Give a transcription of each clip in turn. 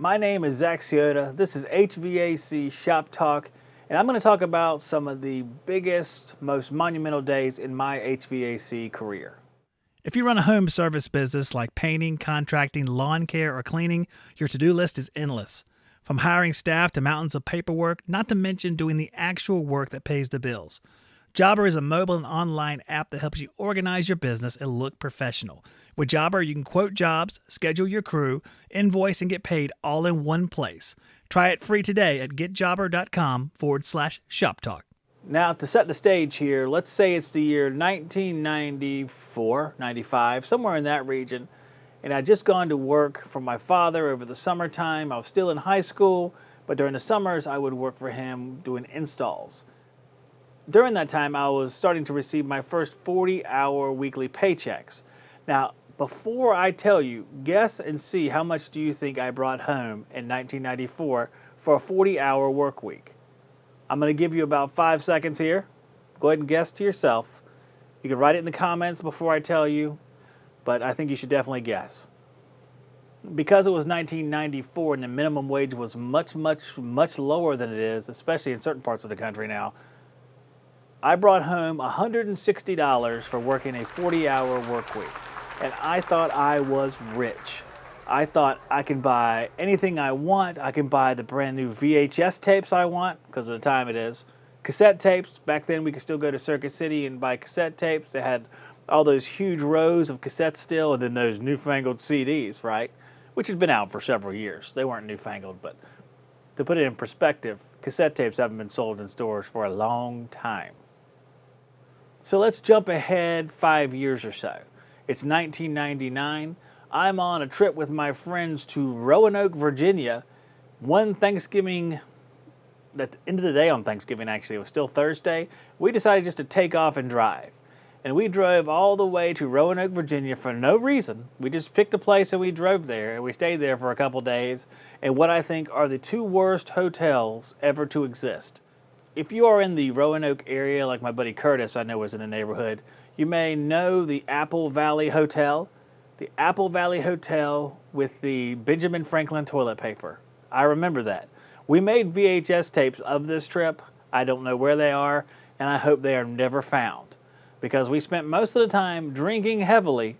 My name is Zack. This is HVAC Shop Talk, and I'm going to talk about some of the biggest, most monumental days in my HVAC career. If you run a home service business like painting, contracting, lawn care, or cleaning, your to-do list is endless. From hiring staff to mountains of paperwork, not to mention doing the actual work that pays the bills. Jobber is a mobile and online app that helps you organize your business and look professional. With Jobber, you can quote jobs, schedule your crew, invoice, and get paid all in one place. Try it free today at getjobber.com/shoptalk. Now, to set the stage here, let's say it's the year 1994, 95, somewhere in that region, and I'd just gone to work for my father over the summertime. I was still in high school, but during the summers, I would work for him doing installs. During that time, I was starting to receive my first 40-hour weekly paychecks. Now, before I tell you, guess and see how much do you think I brought home in 1994 for a 40-hour work week? I'm going to give you about 5 seconds here. Go ahead and guess to yourself. You can write it in the comments before I tell you, but I think you should definitely guess. Because it was 1994 and the minimum wage was much lower than it is, especially in certain parts of the country now, I brought home $160 for working a 40-hour work week, and I thought I was rich. I thought I can buy anything I want. I can buy the brand new VHS tapes I want, because of the time it is. Cassette tapes, back then we could still go to Circuit City and buy cassette tapes. They had all those huge rows of cassettes still, and then those newfangled CDs, right? Which had been out for several years. They weren't newfangled, but to put it in perspective, cassette tapes haven't been sold in stores for a long time. So let's jump ahead 5 years or so. It's 1999. I'm on a trip with my friends to Roanoke, Virginia. One Thanksgiving, at the end of the day on Thanksgiving actually, it was still Thursday, we decided just to take off and drive. And we drove all the way to Roanoke, Virginia for no reason. We just picked a place and we drove there, and we stayed there for a couple days in what I think are the two worst hotels ever to exist. If you are in the Roanoke area, like my buddy Curtis I know was in the neighborhood, you may know the Apple Valley Hotel. The Apple Valley Hotel with the Benjamin Franklin toilet paper. I remember that. We made VHS tapes of this trip. I don't know where they are, and I hope they are never found, because we spent most of the time drinking heavily,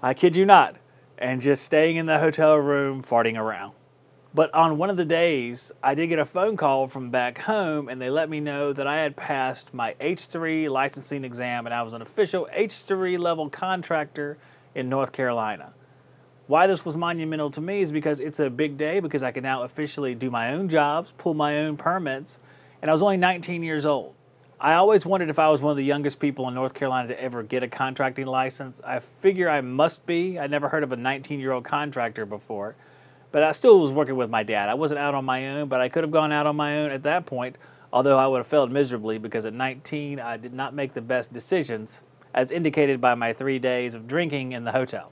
I kid you not, and just staying in the hotel room farting around. But on one of the days, I did get a phone call from back home, and they let me know that I had passed my H3 licensing exam, and I was an official H3 level contractor in North Carolina. Why this was monumental to me is because it's a big day, because I can now officially do my own jobs, pull my own permits, and I was only 19 years old. I always wondered if I was one of the youngest people in North Carolina to ever get a contracting license. I figure I must be. I never heard of a 19-year-old contractor before. But I still was working with my dad. I wasn't out on my own, but I could have gone out on my own at that point, although I would have failed miserably, because at 19 I did not make the best decisions, as indicated by my 3 days of drinking in the hotel.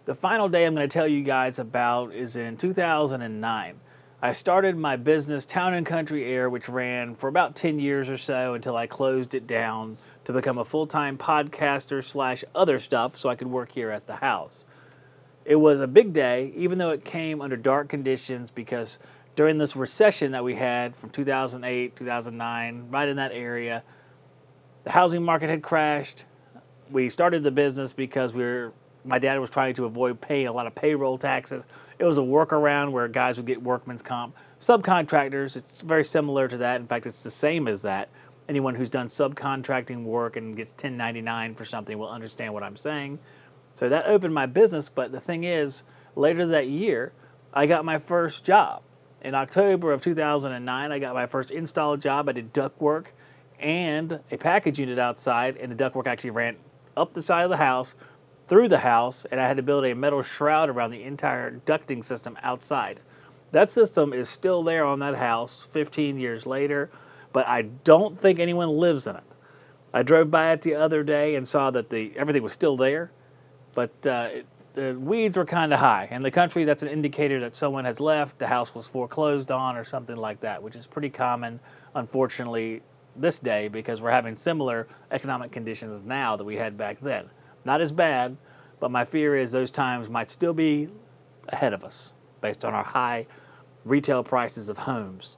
The final day I'm going to tell you guys about is in 2009. I started my business, Town & Country Air, which ran for about 10 years or so until I closed it down to become a full-time podcaster / other stuff so I could work here at the house. It was a big day, even though it came under dark conditions, because during this recession that we had from 2008, 2009, right in that area, the housing market had crashed. We started the business because my dad was trying to avoid paying a lot of payroll taxes. It was a workaround where guys would get workman's comp. Subcontractors, it's very similar to that. In fact, it's the same as that. Anyone who's done subcontracting work and gets 1099 for something will understand what I'm saying. So that opened my business, but the thing is, later that year, I got my first job. In October of 2009, I got my first install job. I did ductwork and a package unit outside, and the ductwork actually ran up the side of the house, through the house, and I had to build a metal shroud around the entire ducting system outside. That system is still there on that house 15 years later, but I don't think anyone lives in it. I drove by it the other day and saw that everything was still there, but the weeds were kind of high. In the country, that's an indicator that someone has left, the house was foreclosed on, or something like that, which is pretty common, unfortunately, this day, because we're having similar economic conditions now that we had back then. Not as bad, but my fear is those times might still be ahead of us. based on our high retail prices of homes.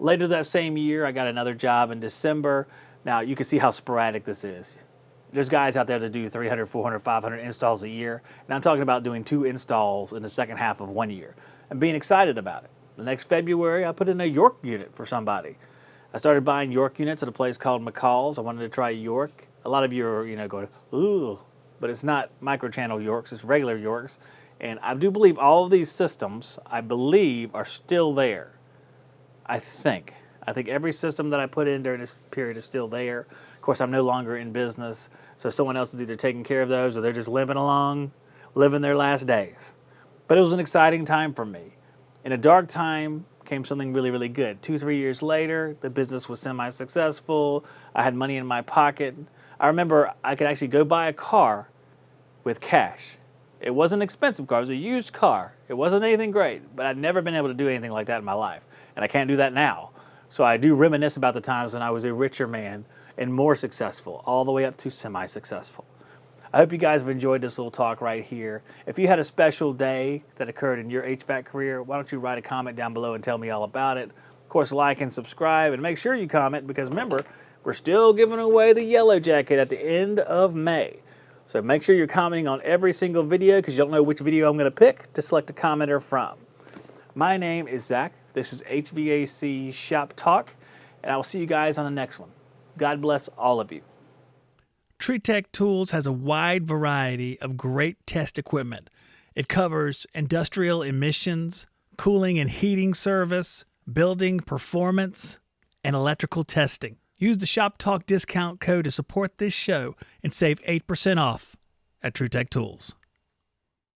Later that same year, I got another job in December. Now, you can see how sporadic this is. There's guys out there that do 300, 400, 500 installs a year, and I'm talking about doing 2 installs in the second half of 1 year and being excited about it. The next February, I put in a York unit for somebody. I started buying York units at a place called McCall's. I wanted to try York. A lot of you are, going, ooh, but it's not microchannel Yorks, it's regular Yorks. And I do believe all of these systems, I believe, are still there. I think every system that I put in during this period is still there. Of course, I'm no longer in business, so someone else is either taking care of those or they're just limping along, living their last days. But it was an exciting time for me. In a dark time came something really, really good. 2-3 years later, the business was semi-successful. I had money in my pocket. I remember I could actually go buy a car with cash. It wasn't an expensive car. It was a used car. It wasn't anything great, but I'd never been able to do anything like that in my life. And I can't do that now. So I do reminisce about the times when I was a richer man and more successful, all the way up to semi-successful. I hope you guys have enjoyed this little talk right here. If you had a special day that occurred in your HVAC career, why don't you write a comment down below and tell me all about it. Of course, like and subscribe, and make sure you comment, because remember, we're still giving away the yellow jacket at the end of May. So make sure you're commenting on every single video, because you don't know which video I'm going to pick to select a commenter from. My name is Zach. This is HVAC Shop Talk, and I will see you guys on the next one. God bless all of you. TreeTech Tools has a wide variety of great test equipment. It covers industrial emissions, cooling and heating service, building performance, and electrical testing. Use the Shop Talk discount code to support this show and save 8% off at TreeTech Tools.